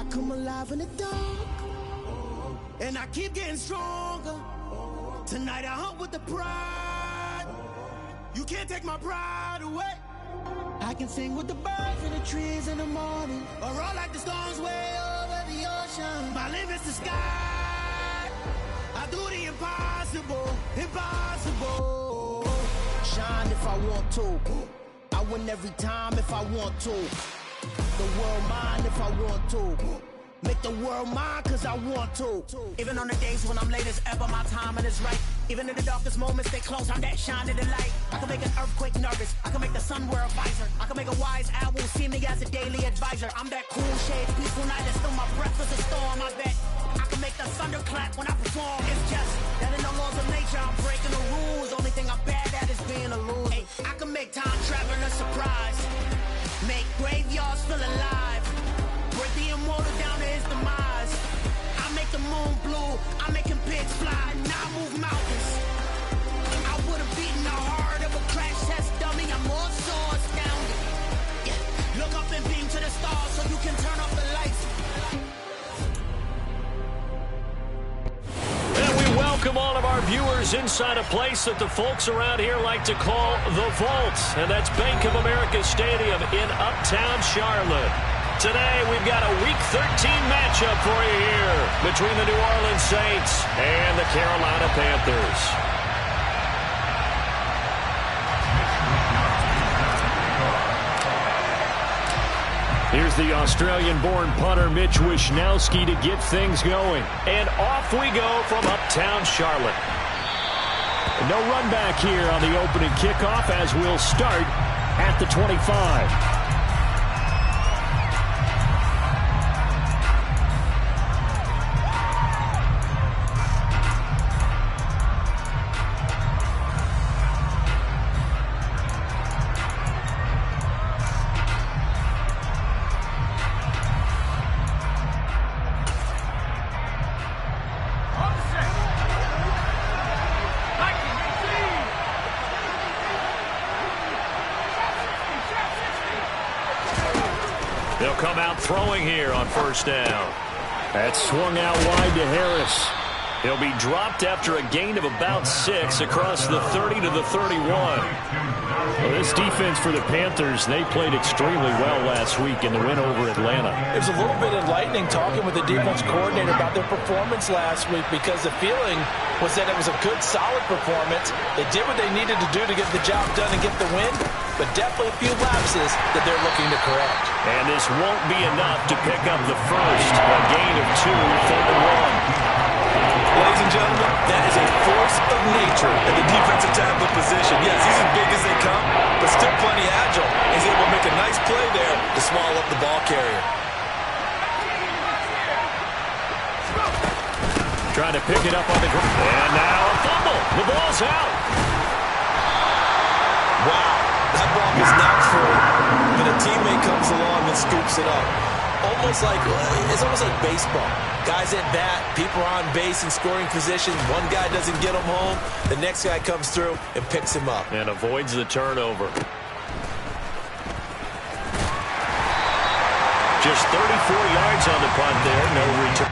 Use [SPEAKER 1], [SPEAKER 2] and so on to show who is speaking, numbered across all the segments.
[SPEAKER 1] I come alive in the dark, and I keep getting stronger. Tonight I hunt with the pride. You can't take my pride away. I can sing with the birds and the trees in the morning, or roll like the storms way over the ocean. My limit's the sky. I do the impossible, impossible. Shine if I want to. I win every time if I want to. The world mine if I want to. Make the world mine cause I want to. Even on the days when I'm late as ever, my timing is right. Even in the darkest moments, stay close, I'm that shining the light. I can make an earthquake nervous, I can make the sun wear a visor. I can make a wise owl see me as a daily advisor. I'm that cool shade, peaceful night, and still my breath is a storm, I bet. I can make the thunder clap when I perform. It's just that in the laws of nature, I'm breaking the rules. Only thing I'm bad at is being a loser. Hey, I can make time travel a surprise. Make graveyards feel alive. Break the immortal down to his demise. I make the moon blue, I'm making pigs fly. Now I move mountains. I would have beaten the heart of a crash test dummy. I'm more so astounded. Yeah. Look up and beam to the stars so you can turn off the lights.
[SPEAKER 2] And we welcome all of our viewers inside a place that the folks around here like to call the Vault. And that's Bank of America Stadium in Uptown Charlotte. Today, we've got a Week 13 matchup for you here between the New Orleans Saints and the Carolina Panthers. Here's the Australian-born punter Mitch Wishnowsky to get things going. And off we go from Uptown Charlotte. No run back here on the opening kickoff as we'll start at the 25. They'll come out throwing here on first down. That's swung out wide to Harris. He'll be dropped after a gain of about 6 across the 30 to the 31. Well, this defense for the Panthers, they played extremely well last week in the win over Atlanta.
[SPEAKER 3] It was a little bit enlightening talking with the defense coordinator about their performance last week because the feeling was that it was a good, solid performance. They did what they needed to do to get the job done and get the win, but definitely a few lapses that they're looking to correct.
[SPEAKER 2] And this won't be enough to pick up the first. A gain of 2, 3rd and 1.
[SPEAKER 4] Ladies and gentlemen, that is a force of nature at the defensive tackle position. Yes, he's as big as they come, but still plenty agile. He's able to make a nice play there to swallow up the ball carrier.
[SPEAKER 2] Trying to pick it up on the ground. And now a fumble. The ball's out.
[SPEAKER 4] Wow, that ball was not full, but a teammate comes along and scoops it up. It's almost like baseball. Guys at bat, people are on base in scoring position. One guy doesn't get him home. The next guy comes through and picks him up.
[SPEAKER 2] And avoids the turnover. Just 34 yards on the punt there. No return.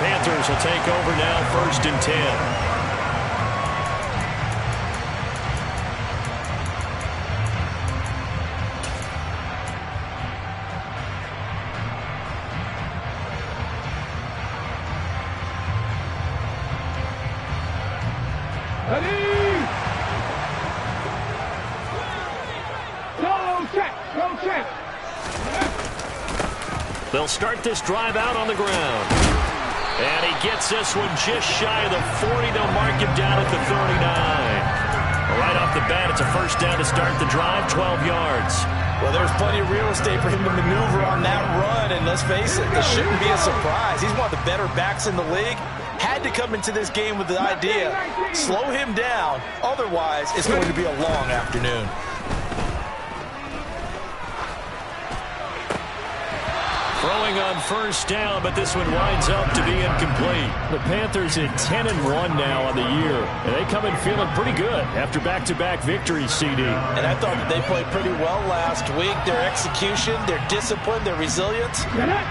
[SPEAKER 2] Panthers will take over now, 1st and 10. They'll start this drive out on the ground. And he gets this one just shy of the 40. They'll mark him down at the 39. Right off the bat, it's a first down to start the drive, 12 yards.
[SPEAKER 3] Well, there's plenty of real estate for him to maneuver on that run, and let's face it, this shouldn't be a surprise. He's one of the better backs in the league. Had to come into this game with the idea, slow him down, otherwise it's going to be a long afternoon.
[SPEAKER 2] Throwing on first down, but this one winds up to be incomplete. The Panthers at 10-1 now on the year, and they come in feeling pretty good after back-to-back victories, CD.
[SPEAKER 3] And I thought that they played pretty well last week. Their execution, their discipline, their resilience,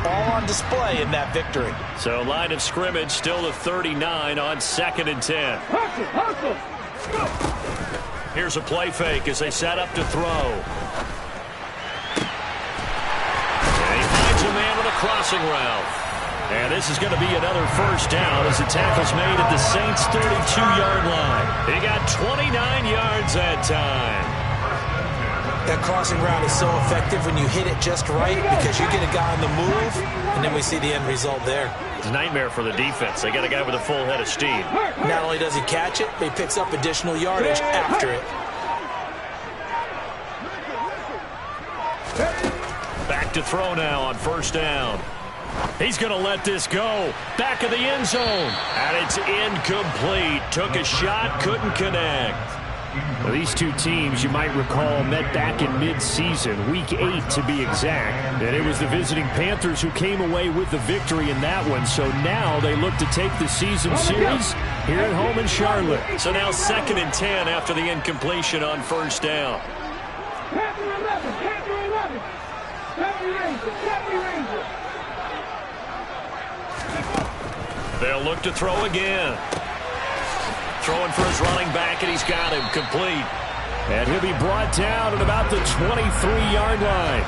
[SPEAKER 3] all on display in that victory.
[SPEAKER 2] So line of scrimmage still to 39 on 2nd and 10. Here's a play fake as they set up to throw. A man with a crossing route. And this is going to be another first down as the tackle's made at the Saints' 32-yard line. He got 29 yards that time.
[SPEAKER 3] That crossing route is so effective when you hit it just right because you get a guy on the move, and then we see the end result there.
[SPEAKER 2] It's a nightmare for the defense. They got a guy with a full head of steam.
[SPEAKER 3] Not only does he catch it, but he picks up additional yardage after it.
[SPEAKER 2] Back to throw now on first down. He's going to let this go. Back of the end zone. And it's incomplete. Took a shot, couldn't connect. Now, these two teams, you might recall, met back in mid-season, Week 8 to be exact. And it was the visiting Panthers who came away with the victory in that one. So now they look to take the season series here at home in Charlotte. So now 2nd and 10 after the incompletion on first down. They'll look to throw again. Throwing for his running back, and he's got him complete. And he'll be brought down at about the 23-yard line.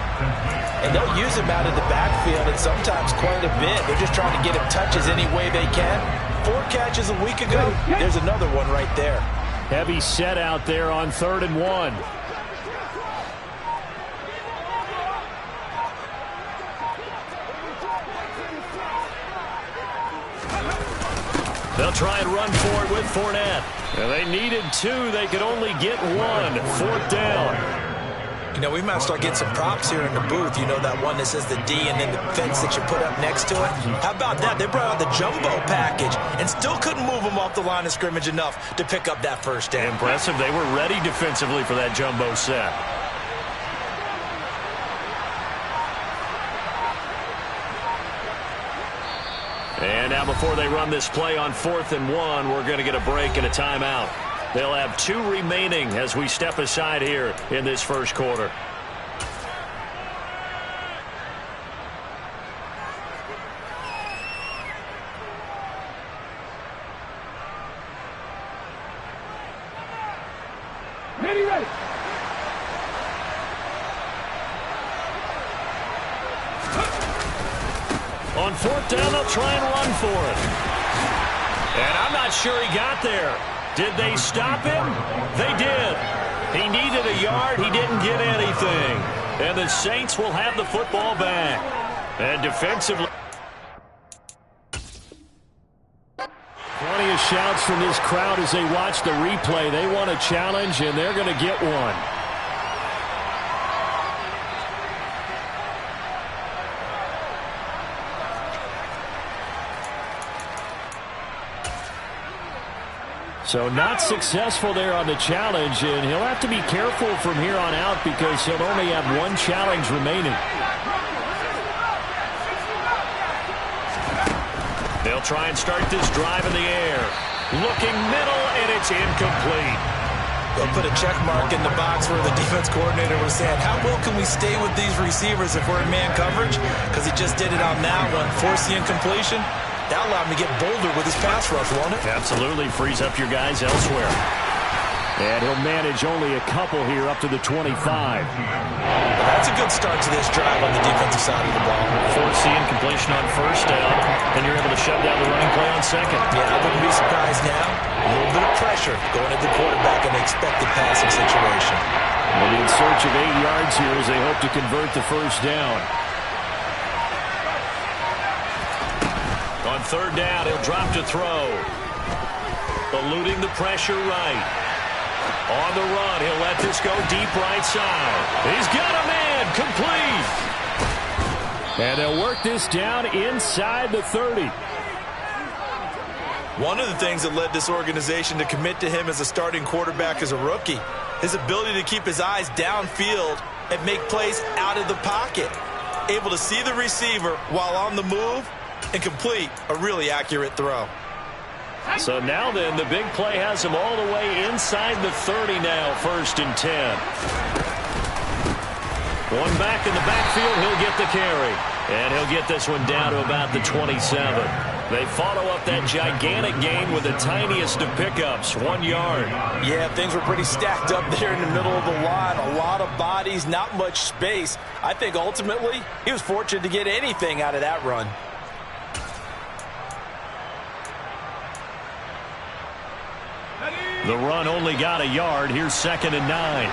[SPEAKER 3] And they'll use him out of the backfield, and sometimes quite a bit. They're just trying to get him touches any way they can. 4 catches a week ago. There's another one right there.
[SPEAKER 2] Heavy set out there on 3rd and 1. They'll try and run for it with Fournette. And they needed 2. They could only get 1. 4th down.
[SPEAKER 3] You know, we might start getting some props here in the booth. You know, that one that says the D and then the fence that you put up next to it? How about that? They brought out the jumbo package and still couldn't move them off the line of scrimmage enough to pick up that first down.
[SPEAKER 2] Impressive. They were ready defensively for that jumbo set. And now before they run this play on 4th and 1, we're going to get a break and a timeout. They'll have 2 remaining as we step aside here in this first quarter.
[SPEAKER 1] Ready.
[SPEAKER 2] On 4th down, they'll try and run for it. And I'm not sure he got there. Did they stop him? They did. He needed a yard. He didn't get anything. And the Saints will have the football back. And defensively, plenty of shouts from this crowd as they watch the replay. They want a challenge, and they're going to get one. So not successful there on the challenge, and he'll have to be careful from here on out because he'll only have 1 challenge remaining. They'll try and start this drive in the air. Looking middle, and it's incomplete.
[SPEAKER 3] They'll put a check mark in the box where the defense coordinator was saying, how well can we stay with these receivers if we're in man coverage? Because he just did it on that one. Force the incompletion. That allowed him to get bolder with his pass rush, won't it?
[SPEAKER 2] Absolutely. Frees up your guys elsewhere. And he'll manage only a couple here up to the 25.
[SPEAKER 3] Well, that's a good start to this drive on the defensive side of the ball.
[SPEAKER 2] Force the incompletion on first down, and you're able to shut down the running play on second.
[SPEAKER 3] Yeah, I wouldn't be surprised now. A little bit of pressure going at the quarterback in the expected passing situation.
[SPEAKER 2] They'll be in search of 8 yards here as they hope to convert the first down. On 3rd down, he'll drop to throw. Eluding the pressure right. On the run, he'll let this go deep right side. He's got a man, complete. And they'll work this down inside the 30.
[SPEAKER 4] One of the things that led this organization to commit to him as a starting quarterback as a rookie, his ability to keep his eyes downfield and make plays out of the pocket. able to see the receiver while on the move and complete a really accurate throw.
[SPEAKER 2] So now then, the big play has him all the way inside the 30 now, 1st and 10. One back in the backfield, he'll get the carry. And he'll get this one down to about the 27. They follow up that gigantic gain with the tiniest of pickups, 1 yard.
[SPEAKER 3] Yeah, things were pretty stacked up there in the middle of the line. A lot of bodies, not much space. I think ultimately he was fortunate to get anything out of that run.
[SPEAKER 2] The run only got a yard. Here's 2nd and 9.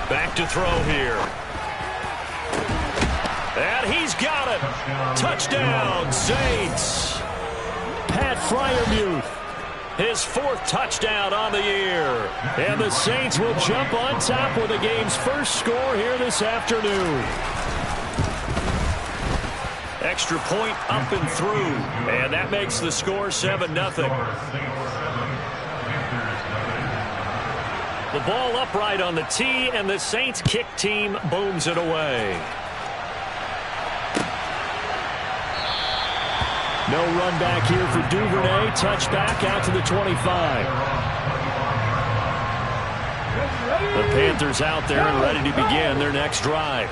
[SPEAKER 2] Back to throw here. And he's got it. Touchdown, Saints. Pat Freiermuth, his 4th touchdown on the year. And the Saints will jump on top with the game's first score here this afternoon. Extra point up and through. And that makes the score 7-0. The ball upright on the tee, and the Saints kick team booms it away. No run back here for Duvernay. Touchback out to the 25. The Panthers out there and ready to begin their next drive.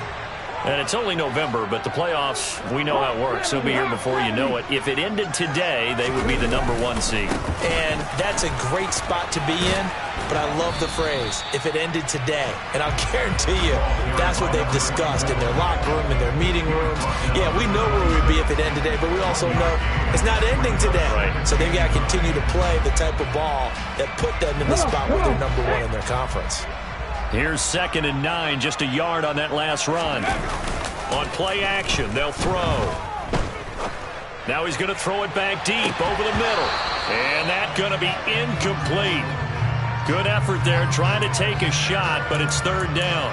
[SPEAKER 2] And it's only November, but the playoffs, we know how it works. They'll be here before you know it. If it ended today, they would be the #1 seed.
[SPEAKER 3] And that's a great spot to be in, but I love the phrase, if it ended today. And I'll guarantee you, that's what they've discussed in their locker room, in their meeting rooms. Yeah, we know where we'd be if it ended today, but we also know it's not ending today.
[SPEAKER 2] Right.
[SPEAKER 3] So they've got to continue to play the type of ball that put them in the spot where they're #1 in their conference.
[SPEAKER 2] Here's 2nd and 9, just a yard on that last run. On play action, they'll throw. Now he's going to throw it back deep over the middle. And that's going to be incomplete. Good effort there trying to take a shot, but it's 3rd down.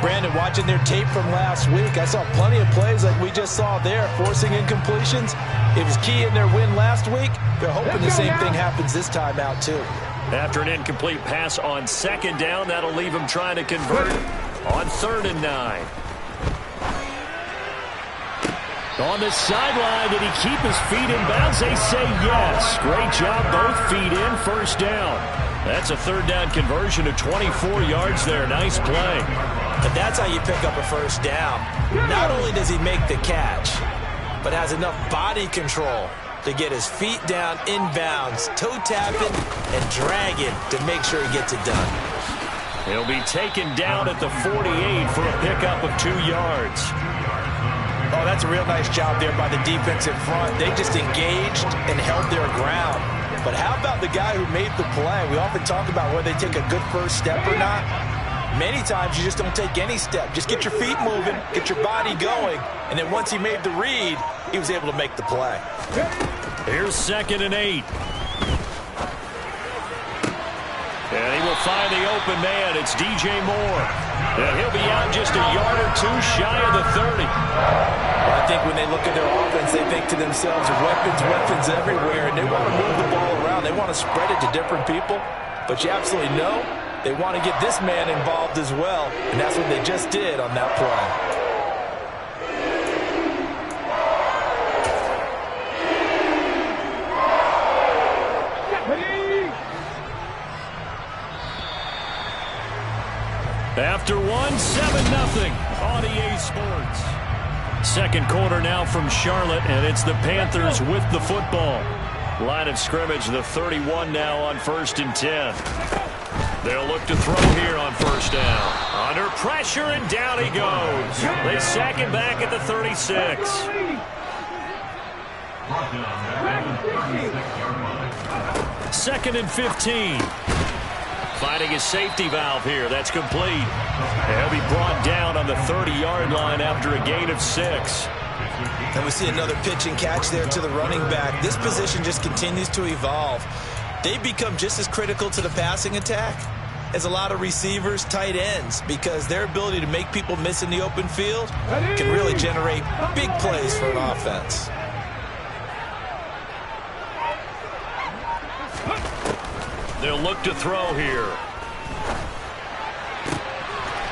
[SPEAKER 3] Brandon, watching their tape from last week, I saw plenty of plays like we just saw there, forcing incompletions. It was key in their win last week. They're hoping the same thing happens this time out, too.
[SPEAKER 2] After an incomplete pass on 2nd down, that'll leave him trying to convert on 3rd and 9. On the sideline, did he keep his feet in bounds? They say yes. Great job, both feet in, 1st down. That's a 3rd down conversion of 24 yards there. Nice play.
[SPEAKER 3] But that's how you pick up a 1st down. Not only does he make the catch, but has enough body control to get his feet down inbounds, toe tapping and dragging to make sure he gets it done.
[SPEAKER 2] He'll be taken down at the 48 for a pickup of 2 yards.
[SPEAKER 3] Oh, that's a real nice job there by the defense in front. They just engaged and held their ground. But how about the guy who made the play? We often talk about whether they take a good first step or not. Many times you just don't take any step. Just get your feet moving, get your body going, and then once he made the read, he was able to make the play.
[SPEAKER 2] Here's 2nd and 8. And he will find the open man. It's DJ Moore. And he'll be out just a yard or 2 shy of the 30.
[SPEAKER 3] Well, I think when they look at their offense, they think to themselves, weapons everywhere, and they want to move the ball around. They want to spread it to different people. But you absolutely know they want to get this man involved as well, and that's what they just did on that play.
[SPEAKER 2] After 7-0 on EA Sports. 2nd quarter now from Charlotte, and it's the Panthers with the football. Line of scrimmage, the 31 now on 1st and 10. They'll look to throw here on 1st down. Under pressure, and down he goes. They sack him back at the 36. 2nd and 15. Finding his safety valve here. That's complete. And he'll be brought down on the 30-yard line after a gain of 6.
[SPEAKER 3] And we see another pitch and catch there to the running back. This position just continues to evolve. They become just as critical to the passing attack as a lot of receivers, tight ends, because their ability to make people miss in the open field can really generate big plays for an offense.
[SPEAKER 2] They'll look to throw here.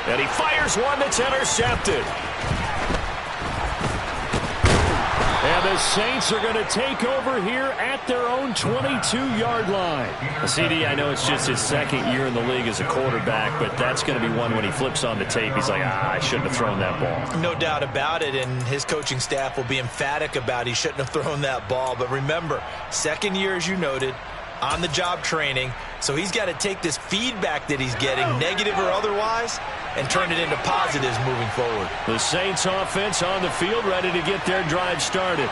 [SPEAKER 2] And he fires one that's intercepted. And the Saints are going to take over here at their own 22-yard line. CD, I know it's just his second year in the league as a quarterback, but that's going to be one when he flips on the tape. He's like, I shouldn't have thrown that ball.
[SPEAKER 3] No doubt about it, and his coaching staff will be emphatic about he shouldn't have thrown that ball. But remember, second year, as you noted, on-the-job training, so he's got to take this feedback that he's getting, negative or otherwise, and turn it into positives moving forward.
[SPEAKER 2] The Saints offense on the field, ready to get their drive started.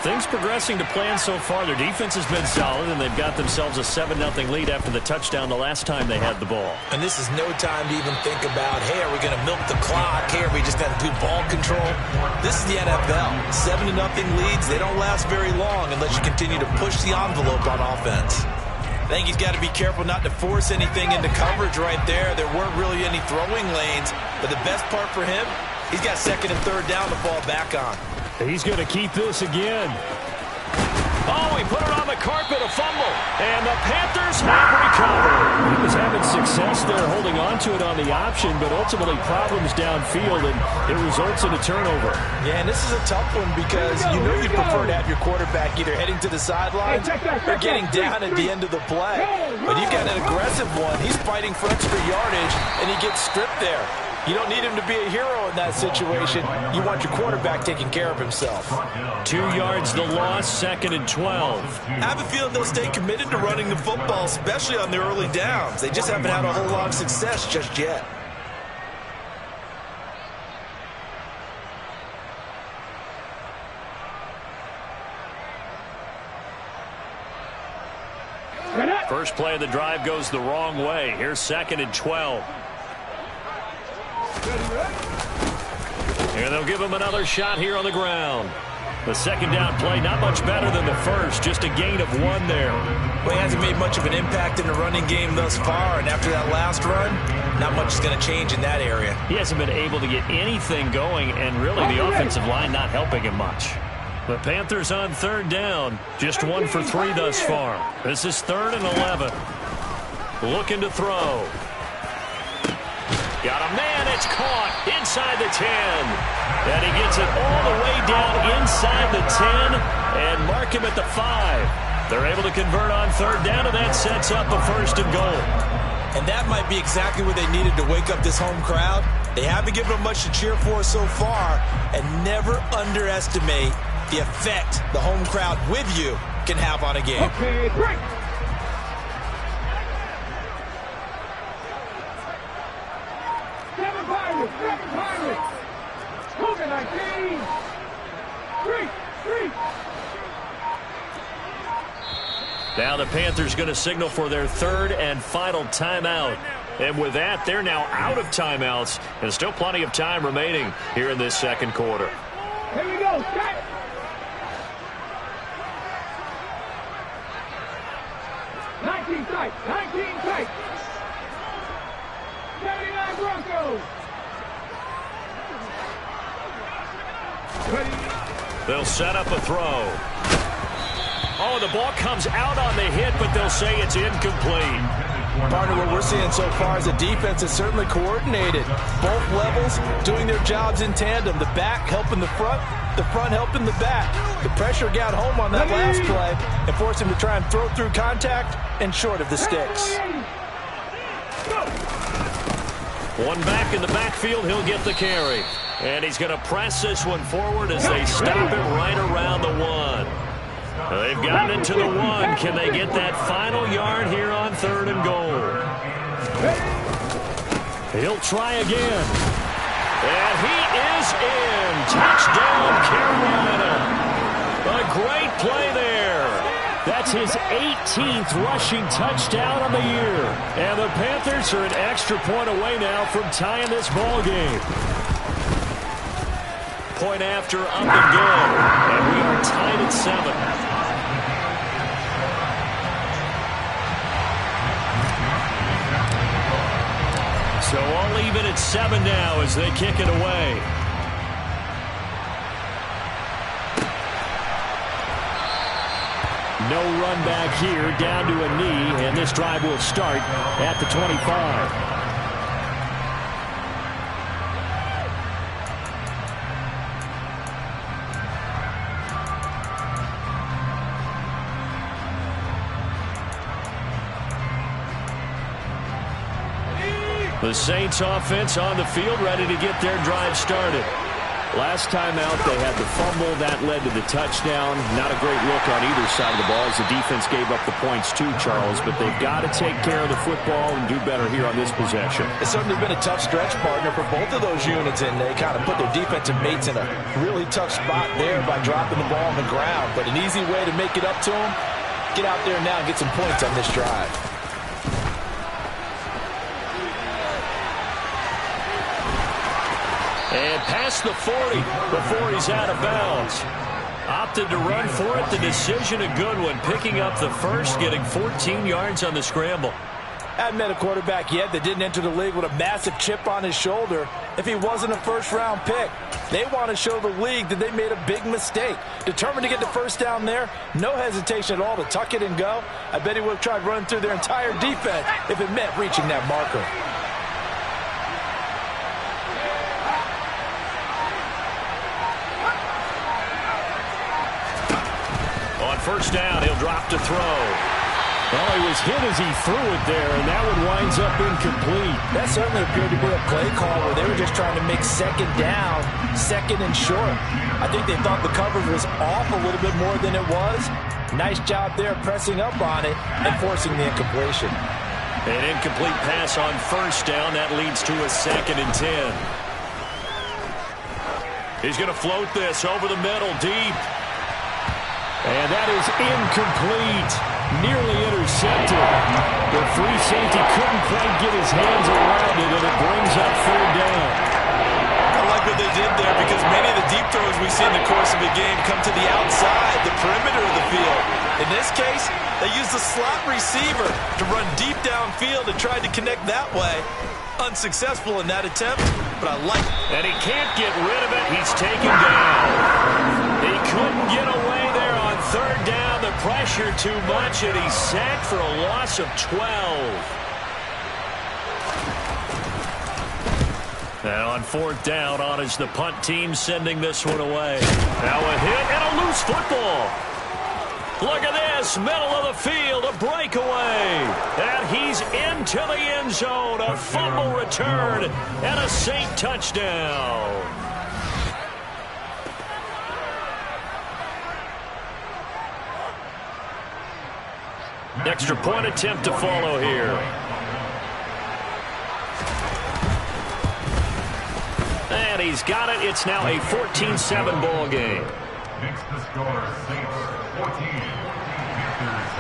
[SPEAKER 2] Things progressing to plan so far. Their defense has been solid, and they've got themselves a 7-0 lead after the touchdown the last time they had the ball.
[SPEAKER 3] And this is no time to even think about, hey, are we going to milk the clock? Hey, are we just going to do ball control? This is the NFL. 7-0 leads, they don't last very long unless you continue to push the envelope on offense. I think he's got to be careful not to force anything into coverage right there. There weren't really any throwing lanes, but the best part for him, he's got second and third down to fall back on.
[SPEAKER 2] He's going to keep this again. Oh, he put it on the carpet, a fumble. And the Panthers have recovered. He was having success there holding on to it on the option, but ultimately problems downfield, and it results in a turnover.
[SPEAKER 3] Yeah, and this is a tough one because you know you'd prefer to have your quarterback either heading to the sidelines or getting down at the end of the play. But you've got an aggressive one. He's fighting for extra yardage, and he gets stripped there. You don't need him to be a hero in that situation. You want your quarterback taking care of himself.
[SPEAKER 2] 2 yards the loss, second and 12.
[SPEAKER 3] I have a feeling they'll stay committed to running the football, especially on their early downs. They just haven't had a whole lot of success just yet.
[SPEAKER 2] First play of the drive goes the wrong way. Here's second and 12. And they'll give him another shot here on the ground. The second down play, not much better than the first, just a gain of 1 there.
[SPEAKER 3] Well, he hasn't made much of an impact in the running game thus far, and after that last run, not much is going to change in that area.
[SPEAKER 2] He hasn't been able to get anything going, and really the offensive line not helping him much. The Panthers on third down, just 1 for 3 thus far. This is 3rd and 11. Looking to throw. Got a man, it's caught inside the 10. And he gets it all the way down inside the 10 and mark him at the 5. They're able to convert on third down, and that sets up a 1st and goal.
[SPEAKER 3] And that might be exactly what they needed to wake up this home crowd. They haven't given them much to cheer for so far, and never underestimate the effect the home crowd with you can have on a game.
[SPEAKER 1] Okay, break.
[SPEAKER 2] Now the Panthers going to signal for their 3rd and final timeout. And with that, they're now out of timeouts. And still plenty of time remaining here in this second quarter.
[SPEAKER 1] Here we go. Set. 19 tight. 19 tight. 79 Broncos.
[SPEAKER 2] They'll set up a throw. Oh, the ball comes out on the hit, but they'll say it's incomplete.
[SPEAKER 3] Partner, what we're seeing so far is the defense is certainly coordinated. Both levels doing their jobs in tandem. The back helping the front helping the back. The pressure got home on that last play and forced him to try and throw through contact and short of the sticks.
[SPEAKER 2] One back in the backfield, he'll get the carry. And he's going to press this one forward as they stop it right around the 1. They've gotten it to the 1. Can they get that final yard here on 3rd and goal? He'll try again. And he is in. Touchdown, Carolina. A great play there. That's his 18th rushing touchdown on the year. And the Panthers are an extra point away now from tying this ball game. Point after, up and good. And we are tied at 7. So all even at 7 now as they kick it away. no run back here, down to a knee, and this drive will start at the 25. The Saints offense on the field, ready to get their drive started. Last time out, they had the fumble. That led to the touchdown. Not a great look on either side of the ball as the defense gave up the points too, Charles. But they've got to take care of the football and do better here on this possession.
[SPEAKER 3] It's certainly been a tough stretch, partner, for both of those units, and they kind of put their defensive mates in a really tough spot there by dropping the ball on the ground. But an easy way to make it up to them, get out there now and get some points on this drive.
[SPEAKER 2] And past the 40 before he's out of bounds. Opted to run for it. The decision a good one. Picking up the first, getting 14 yards on the scramble.
[SPEAKER 3] I haven't met a quarterback yet that didn't enter the league with a massive chip on his shoulder if he wasn't a first-round pick. They want to show the league that they made a big mistake. Determined to get the first down there, no hesitation at all to tuck it and go. I bet he would have tried running through their entire defense if it meant reaching that marker.
[SPEAKER 2] First down, he'll drop to throw. Well, he was hit as he threw it there, and that one winds up incomplete.
[SPEAKER 3] That certainly appeared to be a play call where they were just trying to make second down, second and short. I think they thought the coverage was off a little bit more than it was. Nice job there pressing up on it and forcing the incompletion.
[SPEAKER 2] An incomplete pass on first down. That leads to a 2nd and 10. He's going to float this over the middle, deep. And that is incomplete. Nearly intercepted. The free safety couldn't quite get his hands around it, and it brings up 3rd down.
[SPEAKER 4] I like what they did there because many of the deep throws we see in the course of a game come to the outside, the perimeter of the field. In this case, they used the slot receiver to run deep downfield and tried to connect that way. Unsuccessful in that attempt, but I like it.
[SPEAKER 2] And he can't get rid of it. He's taken down. He couldn't get away there on 3rd down. The pressure too much, and he's sacked for a loss of 12. And on 4th down, on is the punt team sending this one away. Now a hit and a loose football. Look at this, middle of the field, a breakaway. And he's into the end zone, a fumble return, and a Saint touchdown. Extra point attempt to follow here. And he's got it. It's now a 14-7 ball game.
[SPEAKER 5] Makes the score Saints 14, Panthers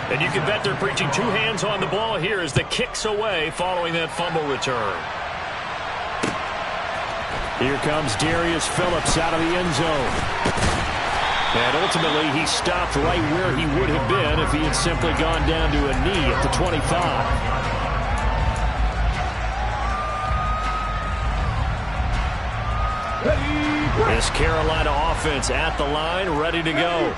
[SPEAKER 5] 7.
[SPEAKER 2] And you can bet they're preaching 2 hands on the ball here as the kick's away following that fumble return. Here comes Darius Phillips out of the end zone. And ultimately, he stopped right where he would have been if he had simply gone down to a knee at the 25. This Carolina offense at the line, ready to go.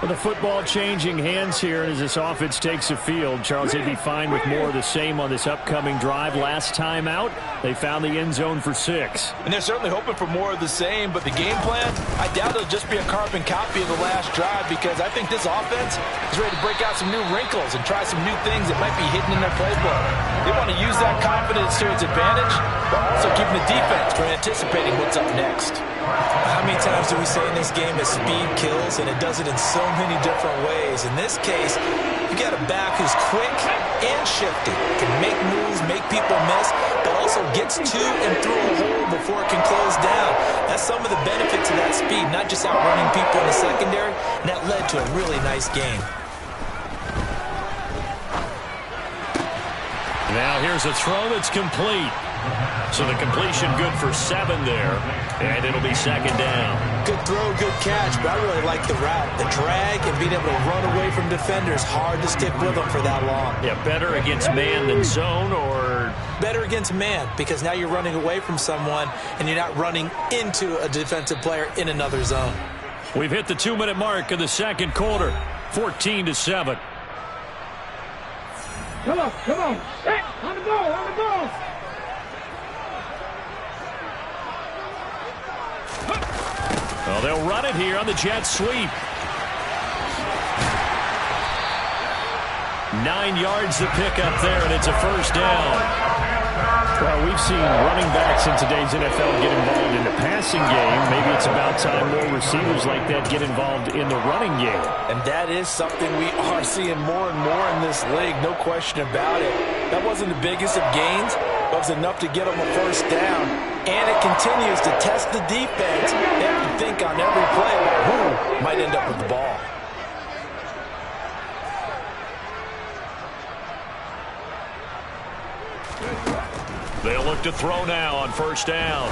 [SPEAKER 2] With the football changing hands here as this offense takes the field, Charles, they'd be fine with more of the same on this upcoming drive. Last time out, they found the end zone for 6.
[SPEAKER 3] And they're certainly hoping for more of the same, but the game plan, I doubt it'll just be a carbon copy of the last drive because I think this offense is ready to break out some new wrinkles and try some new things that might be hidden in their playbook. They want to use that confidence to its advantage, but also keeping the defense from anticipating what's up next.
[SPEAKER 4] How many times do we say in this game that speed kills, and it does it in so many different ways? In this case, you got a back who's quick and shifty, can make moves, make people miss, but also gets to and through a hole before it can close down. That's some of the benefits of that speed, not just outrunning people in the secondary, and that led to a really nice game.
[SPEAKER 2] Now here's a throw that's complete. So the completion good for 7 there, and it'll be 2nd down.
[SPEAKER 4] Good throw, good catch, but I really like the route. The drag and being able to run away from defenders, hard to stick with them for that long.
[SPEAKER 2] Yeah, better against man than zone, or?
[SPEAKER 4] Better against man, because now you're running away from someone, and you're not running into a defensive player in another zone.
[SPEAKER 2] We've hit the 2-minute mark of the second quarter. 14-7.
[SPEAKER 6] Come on. Hey, on the ball.
[SPEAKER 2] Well, they'll run it here on the jet sweep. 9 yards to pick up there, and it's a first down. Well, we've seen running backs in today's NFL get involved in the passing game. Maybe it's about time more receivers like that get involved in the running game.
[SPEAKER 3] And that is something we are seeing more and more in this league, no question about it. That wasn't the biggest of gains, but it was enough to get them a first down. And it continues to test the defense. They have to think on every play about who might end up with the ball.
[SPEAKER 2] They'll look to throw now on first down.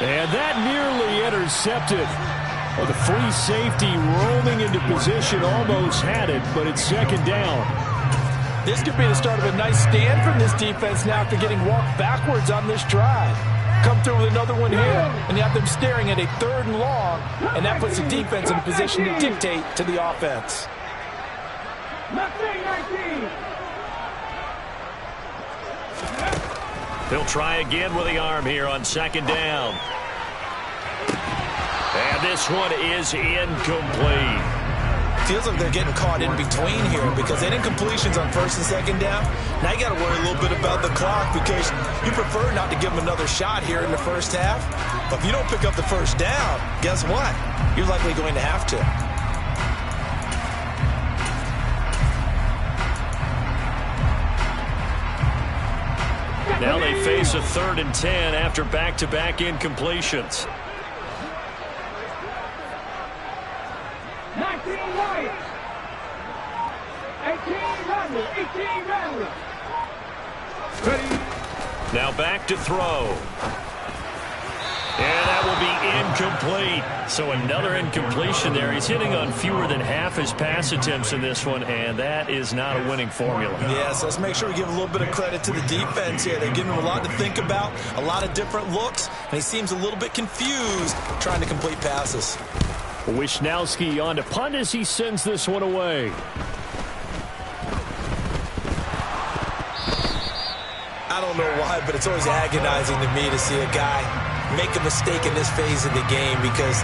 [SPEAKER 2] And that nearly intercepted. Well, the free safety roaming into position almost had it, but it's second down.
[SPEAKER 3] This could be the start of a nice stand from this defense now after getting walked backwards on this drive. Come through with another one here, and you have them staring at a 3rd and long, and that puts the defense in a position to dictate to the offense.
[SPEAKER 6] 19.
[SPEAKER 2] He'll try again with the arm here on second down. And this one is incomplete.
[SPEAKER 4] Feels like they're getting caught in between here because they didn't completions on first and second down. Now you got to worry a little bit about the clock because you prefer not to give them another shot here in the first half. But if you don't pick up the first down, guess what? You're likely going to have to.
[SPEAKER 2] Now they face a 3rd and 10 after back-to-back incompletions.
[SPEAKER 6] 19 Lions. 18 Rebels. Ready.
[SPEAKER 2] Now back to throw. And that will be incomplete. So another incompletion there. He's hitting on fewer than half his pass attempts in this one, and that is not a winning formula.
[SPEAKER 4] Yes, let's make sure we give a little bit of credit to the defense here. They're giving him a lot to think about, a lot of different looks, and he seems a little bit confused trying to complete passes.
[SPEAKER 2] Wisnowski on to punt as he sends this one away.
[SPEAKER 4] I don't know why, but it's always agonizing to me to see a guy make a mistake in this phase of the game because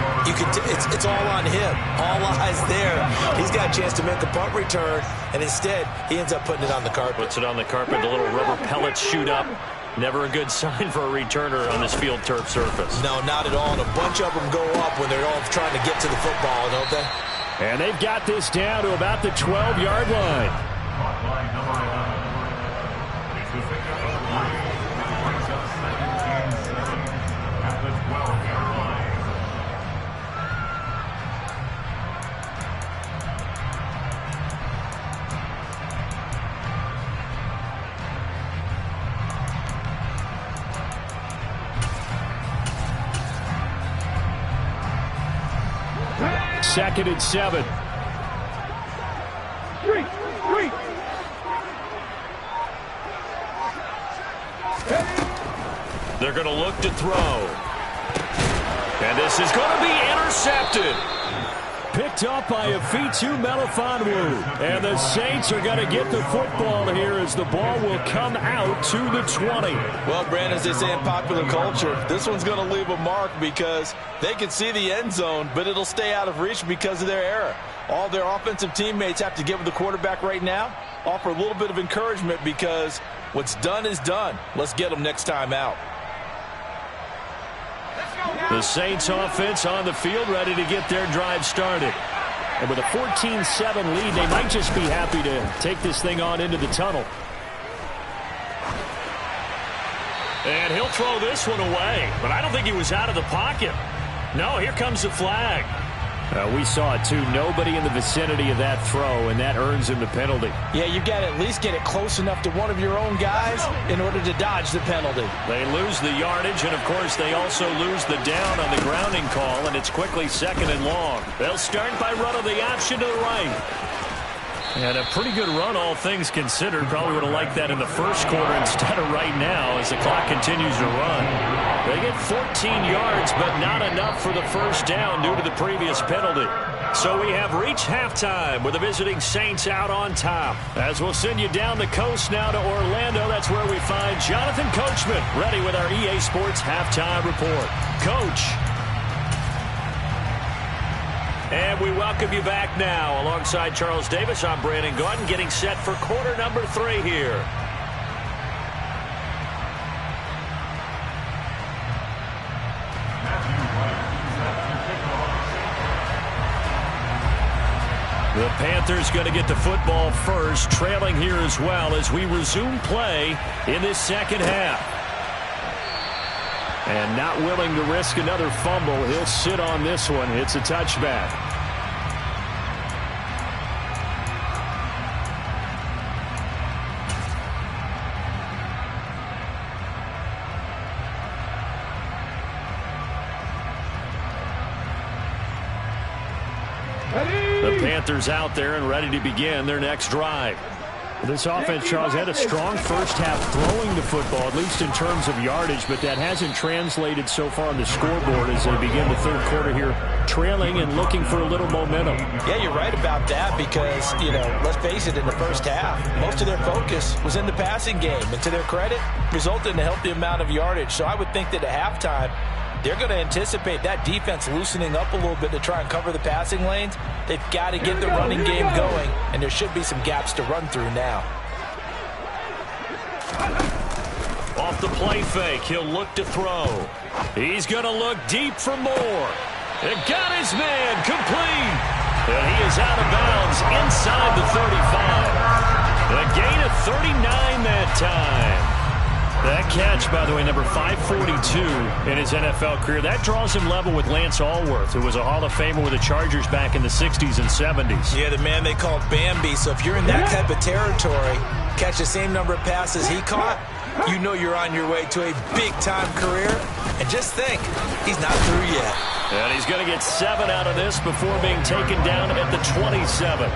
[SPEAKER 4] it's all on him. All eyes there. He's got a chance to make a punt return, and instead he ends up putting it on the carpet.
[SPEAKER 2] Puts it on the carpet. The little rubber pellets shoot up. Never a good sign for a returner on this field turf surface.
[SPEAKER 4] No, not at all. And a bunch of them go up when they're all trying to get to the football, don't they?
[SPEAKER 2] And they've got this down to about the 12-yard line.
[SPEAKER 5] Line number 11. It's the pickup of 3. Brings up 17-7 at the 12-yard line.
[SPEAKER 2] Second and 7.
[SPEAKER 6] Three.
[SPEAKER 2] They're going to look to throw. And this is going to be intercepted. Picked up by Afitu Melifonwu. And the Saints are going to get the football here as the ball will come out to the 20.
[SPEAKER 3] Well, Brandon, as they say in popular culture, this one's going to leave a mark because they can see the end zone, but it'll stay out of reach because of their error. All their offensive teammates have to give the quarterback right now, offer a little bit of encouragement because what's done is done. Let's get them next time out.
[SPEAKER 2] The Saints offense on the field ready to get their drive started. And with a 14-7 lead, they might just be happy to take this thing on into the tunnel. And he'll throw this one away, but I don't think he was out of the pocket. No, here comes the flag. We saw it, too. Nobody in the vicinity of that throw, and that earns him the penalty.
[SPEAKER 3] Yeah, you've got to at least get it close enough to one of your own guys in order to dodge the penalty.
[SPEAKER 2] They lose the yardage, and, of course, they also lose the down on the grounding call, and it's quickly second and long. They'll start by running the option to the right. And a pretty good run, all things considered. Probably would have liked that in the first quarter instead of right now as the clock continues to run. They get 14 yards, but not enough for the first down due to the previous penalty. So we have reached halftime with the visiting Saints out on top. As we'll send you down the coast now to Orlando, that's where we find Jonathan Coachman ready with our EA Sports halftime report. Coach. And we welcome you back now. Alongside Charles Davis, I'm Brandon Gaudin, getting set for quarter number 3 here. The Panthers going to get the football first, trailing here as well as we resume play in this second half. And not willing to risk another fumble. He'll sit on this one. It's a touchback. The Panthers out there and ready to begin their next drive. This offense, Charles, had a strong first half throwing the football, at least in terms of yardage, but that hasn't translated so far on the scoreboard as they begin the third quarter here, trailing and looking for a little momentum.
[SPEAKER 3] Yeah, you're right about that because, let's face it, in the first half, most of their focus was in the passing game, and to their credit, resulted in a healthy amount of yardage. So I would think that at halftime, they're going to anticipate that defense loosening up a little bit to try and cover the passing lanes. They've got to get the running game going, and there should be some gaps to run through now.
[SPEAKER 2] Off the play fake, he'll look to throw. He's going to look deep for more. It got his man complete. And he is out of bounds inside the 35. A gain of 39 that time. That catch, by the way, number 542 in his NFL career. That draws him level with Lance Allworth, who was a Hall of Famer with the Chargers back in the 60s and 70s.
[SPEAKER 3] Yeah, the man they called Bambi. So if you're in that type of territory, catch the same number of passes he caught, you know you're on your way to a big-time career. And just think, he's not through yet.
[SPEAKER 2] And he's going to get 7 out of this before being taken down at the 27.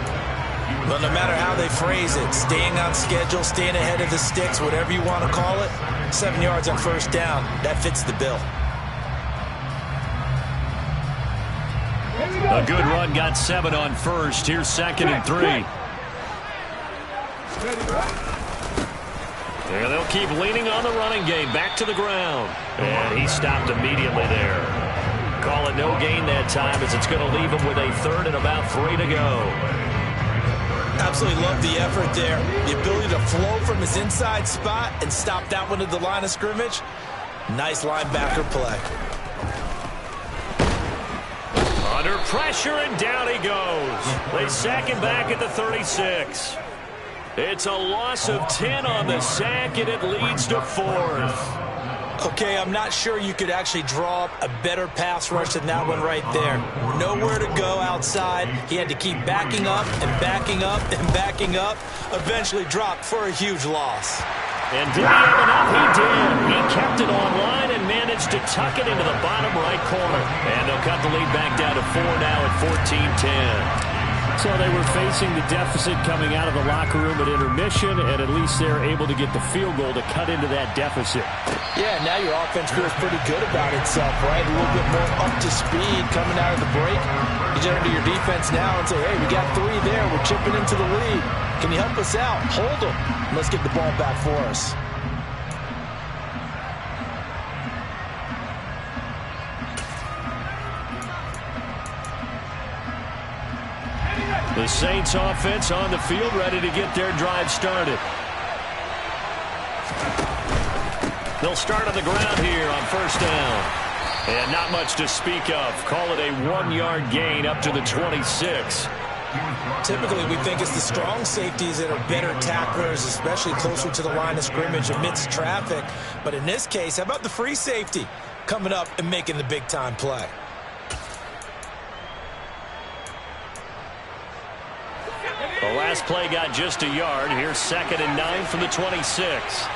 [SPEAKER 3] But no matter how they phrase it, staying on schedule, staying ahead of the sticks, whatever you want to call it, 7 yards on first down, that fits the bill.
[SPEAKER 2] A good run, got 7 on first. Here's 2nd and 3. Yeah, they'll keep leaning on the running game. Back to the ground. And he stopped immediately there. Call it no gain that time as it's going to leave him with a 3rd and about 3 to go.
[SPEAKER 3] Absolutely love the effort there. The ability to flow from his inside spot and stop that one at the line of scrimmage. Nice linebacker play.
[SPEAKER 2] Under pressure, and down he goes. They sack him back at the 36. It's a loss of 10 on the sack, and it leads to 4th.
[SPEAKER 3] Okay, I'm not sure you could actually draw up a better pass rush than that one right there. Nowhere to go outside. He had to keep backing up and backing up and backing up. Eventually dropped for a huge loss.
[SPEAKER 2] And did he have enough? He did. He kept it online and managed to tuck it into the bottom right corner. And they'll cut the lead back down to 4 now at 14-10. So they were facing the deficit coming out of the locker room at intermission, and at least they're able to get the field goal to cut into that deficit.
[SPEAKER 3] Yeah, now your offense feels pretty good about itself, right? A little bit more up to speed coming out of the break. You turn to your defense now and say, hey, we got 3 there. We're chipping into the lead. Can you help us out? Hold them. Let's get the ball back for us.
[SPEAKER 2] The Saints offense on the field ready to get their drive started. They'll start on the ground here on first down. And not much to speak of. Call it a 1-yard gain up to the 26.
[SPEAKER 3] Typically, we think it's the strong safeties that are better tacklers, especially closer to the line of scrimmage amidst traffic. But in this case, how about the free safety coming up and making the big-time play?
[SPEAKER 2] The last play got just a yard. Here's 2nd and 9 from the 26.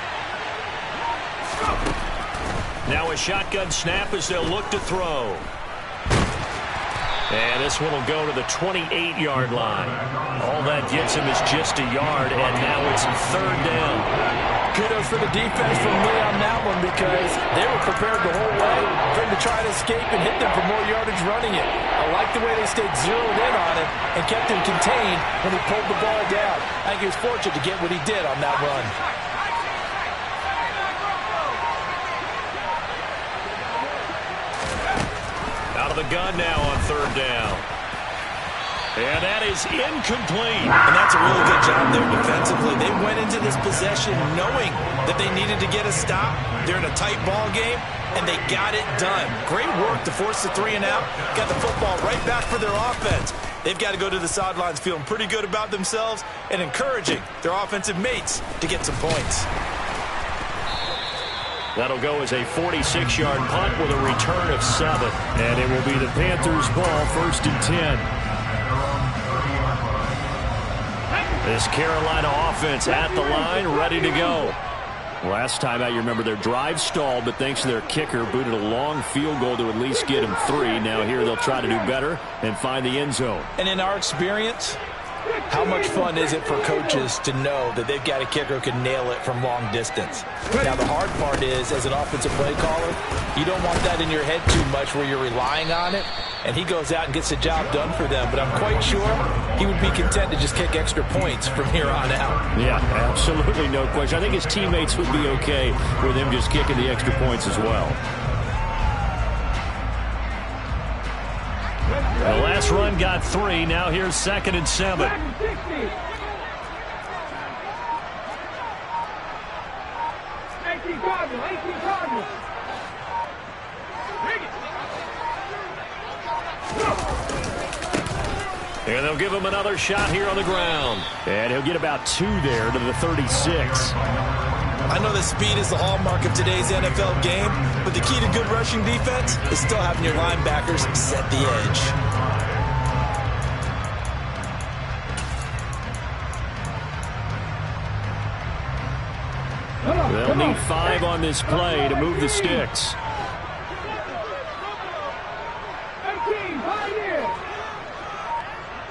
[SPEAKER 2] Now a shotgun snap as they'll look to throw. And this one will go to the 28-yard line. All that gets him is just a yard, and now it's 3rd down.
[SPEAKER 3] Kudos for the defense from Lee on that one because they were prepared the whole way for him to try to escape and hit them for more yardage running it. I like the way they stayed zeroed in on him and kept him contained when he pulled the ball down. I think he was fortunate to get what he did on that run.
[SPEAKER 2] Out of the gun now on 3rd down. And that is incomplete.
[SPEAKER 4] And that's a really good job there defensively. They went into this possession knowing that they needed to get a stop. They're in a tight ball game, and they got it done. Great work to force the 3 and out. Got the football right back for their offense. They've got to go to the sidelines feeling pretty good about themselves and encouraging their offensive mates to get some points.
[SPEAKER 2] That'll go as a 46-yard punt with a return of 7. And it will be the Panthers' ball, 1st and 10. This Carolina offense at the line, ready to go. Last time out, you remember their drive stalled, but thanks to their kicker, booted a long field goal to at least get them 3. Now here they'll try to do better and find the end zone.
[SPEAKER 3] And in our experience, how much fun is it for coaches to know that they've got a kicker who can nail it from long distance? Now, the hard part is, as an offensive play caller, you don't want that in your head too much where you're relying on it, and he goes out and gets the job done for them. But I'm quite sure he would be content to just kick extra points from here on out.
[SPEAKER 2] Yeah, absolutely no question. I think his teammates would be okay with him just kicking the extra points as well. The last run got 3. Now here's 2nd and 7.
[SPEAKER 6] 18 Cardinals.
[SPEAKER 2] And they'll give him another shot here on the ground. And he'll get about 2 there to the 36.
[SPEAKER 4] I know that speed is the hallmark of today's NFL game, but the key to good rushing defense is still having your linebackers set the edge.
[SPEAKER 2] They'll need 5 on this play to move the sticks.
[SPEAKER 6] 18, 5 years.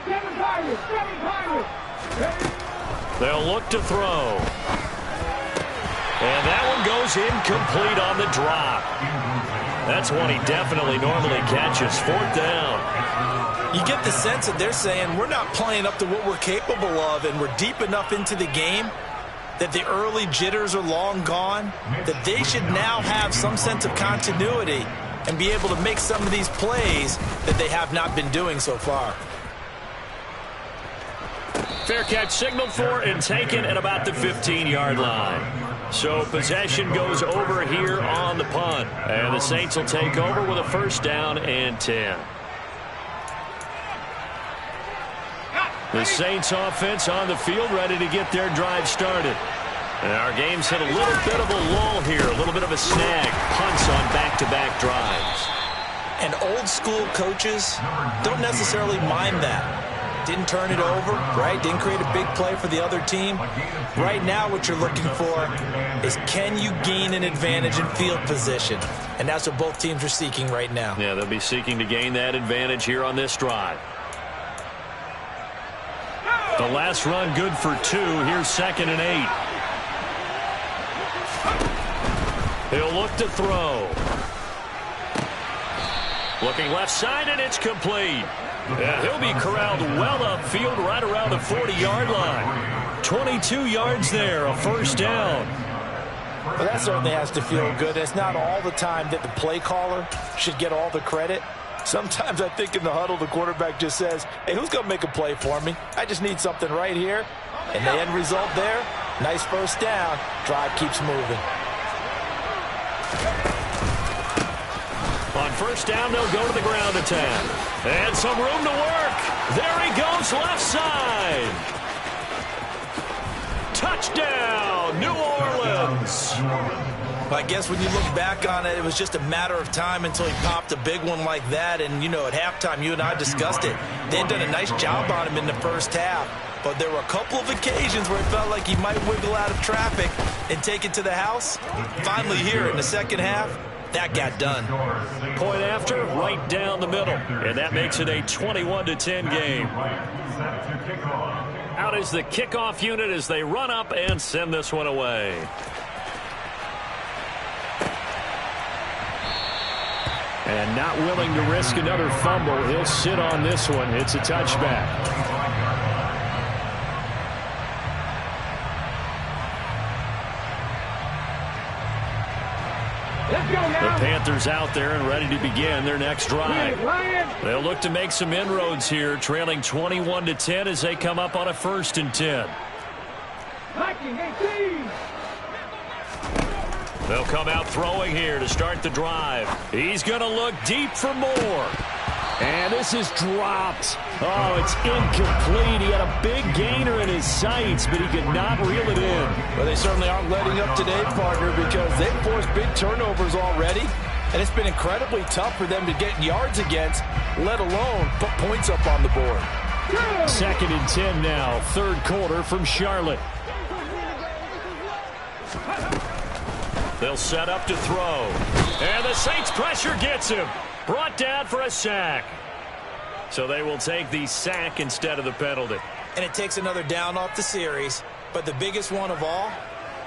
[SPEAKER 6] 7 Tigers, 7 Tigers.
[SPEAKER 2] They'll look to throw. And that one goes incomplete on the drop. That's one he definitely normally catches. 4th down.
[SPEAKER 4] You get the sense that they're saying we're not playing up to what we're capable of, and we're deep enough into the game that the early jitters are long gone, that they should now have some sense of continuity and be able to make some of these plays that they have not been doing so far.
[SPEAKER 2] Fair catch signaled for and taken at about the 15-yard line. So possession goes over here on the punt. And the Saints will take over with a 1st down and 10. The Saints offense on the field ready to get their drive started. And our game's hit a little bit of a lull here, a little bit of a snag. Punts on back-to-back drives.
[SPEAKER 4] And old school coaches don't necessarily mind that. Didn't turn it over, right? Didn't create a big play for the other team. Right now what you're looking for is, can you gain an advantage in field position? And that's what both teams are seeking right now.
[SPEAKER 2] Yeah, they'll be seeking to gain that advantage here on this drive. The last run good for 2. Here's 2nd and 8. He'll look to throw. Looking left side, and it's complete. And he'll be corralled well upfield right around the 40-yard line. 22 yards there, a 1st down.
[SPEAKER 3] Well, that certainly has to feel good. It's not all the time that the play caller should get all the credit. Sometimes I think in the huddle, the quarterback just says, hey, who's going to make a play for me? I just need something right here. And the end result there, nice 1st down. Drive keeps moving.
[SPEAKER 2] On 1st down, they'll go to the ground attack. And some room to work. There he goes, left side. Touchdown, New Orleans.
[SPEAKER 4] I guess when you look back on it, it was just a matter of time until he popped a big one like that. And, you know, at halftime, you and I discussed it. They had done a nice job on him in the 1st half. But there were a couple of occasions where it felt like he might wiggle out of traffic and take it to the house. Finally here in the 2nd half, that got done.
[SPEAKER 2] Point after, right down the middle. And that makes it a 21-10 game. Out is the kickoff unit as they run up and send this one away. And not willing to risk another fumble. He'll sit on this one. It's a touchback. The Panthers out there and ready to begin their next drive. They'll look to make some inroads here, trailing 21-10 as they come up on a 1st and 10. They'll come out throwing here to start the drive. He's going to look deep for more. And this is dropped. Oh, it's incomplete. He had a big gainer in his sights, but he could not reel it in.
[SPEAKER 3] Well, they certainly aren't letting up today, partner, because they've forced big turnovers already, and it's been incredibly tough for them to get yards against, let alone put points up on the board.
[SPEAKER 2] 2nd and 10 now, 3rd quarter from Charlotte. They'll set up to throw. And the Saints pressure gets him. Brought down for a sack. So they will take the sack instead of the penalty.
[SPEAKER 4] And it takes another down off the series. But the biggest one of all,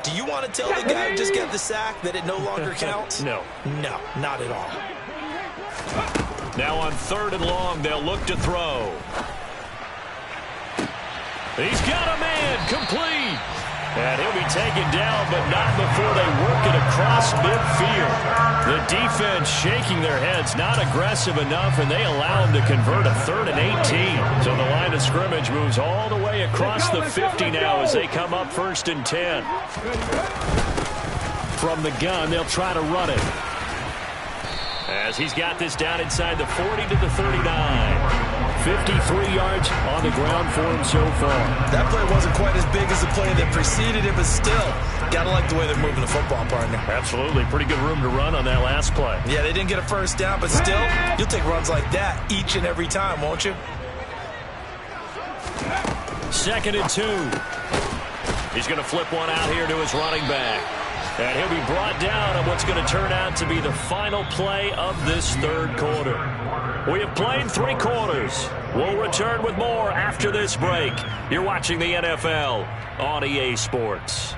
[SPEAKER 4] do you want to tell the guy who just got the sack that it no longer counts?
[SPEAKER 2] No.
[SPEAKER 4] No, not at all.
[SPEAKER 2] Now on 3rd and long, they'll look to throw. He's got a man, complete. And he'll be taken down, but not before they work it across midfield. The defense shaking their heads, not aggressive enough, and they allow him to convert a 3rd and 18. So the line of scrimmage moves all the way across the 50 now as they come up 1st and 10. From the gun, they'll try to run it. As he's got this down inside the 40 to the 39. 53 yards on the ground for him so far.
[SPEAKER 4] That play wasn't quite as big as the play that preceded it, but still, gotta like the way they're moving the football, partner.
[SPEAKER 2] Absolutely. Pretty good room to run on that last play.
[SPEAKER 4] Yeah, they didn't get a 1st down, but still, you'll take runs like that each and every time, won't you?
[SPEAKER 2] 2nd and 2. He's going to flip one out here to his running back. And he'll be brought down on what's going to turn out to be the final play of this 3rd quarter. We have played 3 quarters. We'll return with more after this break. You're watching the NFL on EA Sports.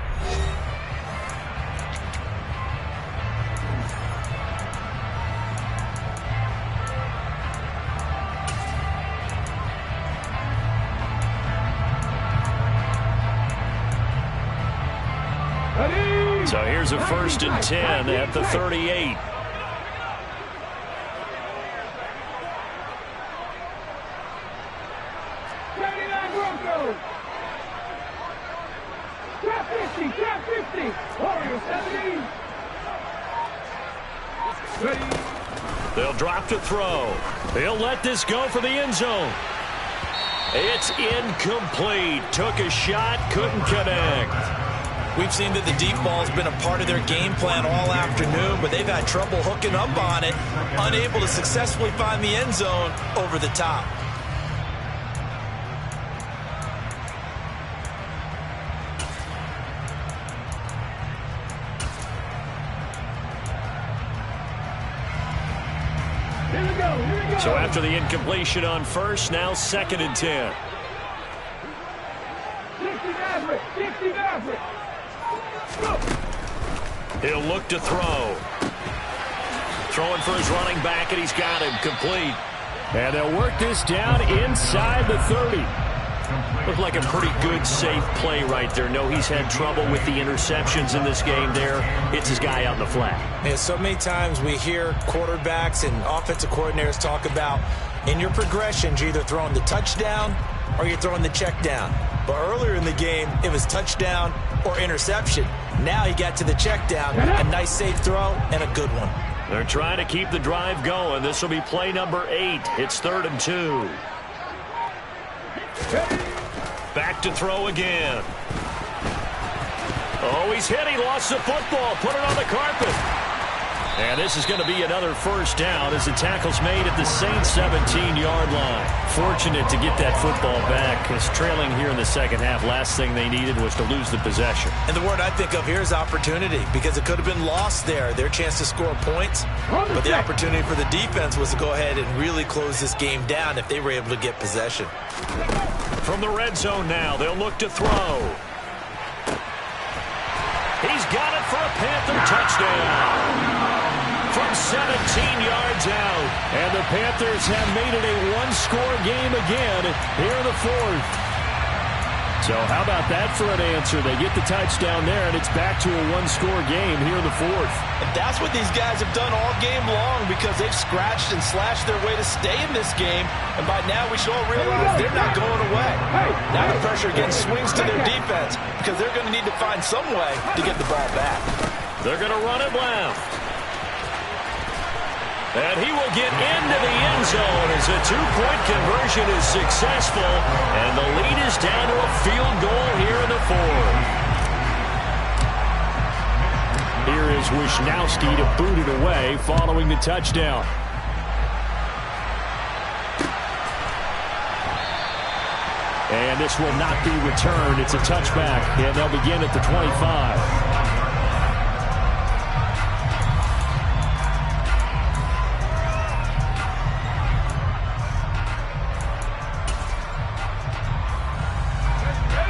[SPEAKER 2] So here's a 1st and 10 at the 38. They'll drop to throw. He'll let this go for the end zone. It's incomplete. Took a shot, couldn't connect.
[SPEAKER 4] We've seen that the deep ball's been a part of their game plan all afternoon, but they've had trouble hooking up on it, unable to successfully find the end zone over the top.
[SPEAKER 2] So after the incompletion on 1st, now 2nd and 10.
[SPEAKER 6] 60 Maverick.
[SPEAKER 2] He'll look to throw. Throwing for his running back, and he's got him complete. And they'll work this down inside the 30. Looked like a pretty good, safe play right there. No, he's had trouble with the interceptions in this game there. It's his guy out in the flat.
[SPEAKER 4] Yeah, so many times we hear quarterbacks and offensive coordinators talk about in your progressions, you're either throwing the touchdown or you're throwing the check down. But earlier in the game, it was touchdown or interception. Now he got to the check down, a nice safe throw, and a good one.
[SPEAKER 2] They're trying to keep the drive going. This will be play number 8. It's 3rd and 2. Back to throw again. Oh, he's hit. He lost the football. Put it on the carpet. And this is going to be another first down as the tackle's made at the Saints 17-yard line. Fortunate to get that football back, as trailing here in the second half. Last thing they needed was to lose the possession.
[SPEAKER 4] And the word I think of here is opportunity, because it could have been lost there. Their chance to score points, but the opportunity for the defense was to go ahead and really close this game down if they were able to get possession.
[SPEAKER 2] From the red zone now, they'll look to throw. He's got it for a Panther touchdown. From 17 yards out. And the Panthers have made it a one-score game again here in the fourth. So how about that for an answer? They get the touchdown there, and it's back to a one-score game here in the fourth.
[SPEAKER 3] And that's what these guys have done all game long, because they've scratched and slashed their way to stay in this game. And by now we should all realize they're not going away. Now the pressure again swings to their defense, because they're going to need to find some way to get the ball back.
[SPEAKER 2] They're going to run it left. And he will get into the end zone as a two-point conversion is successful. And the lead is down to a field goal here in the fourth. Here is Wisnowski to boot it away following the touchdown. And this will not be returned. It's a touchback, and they'll begin at the 25.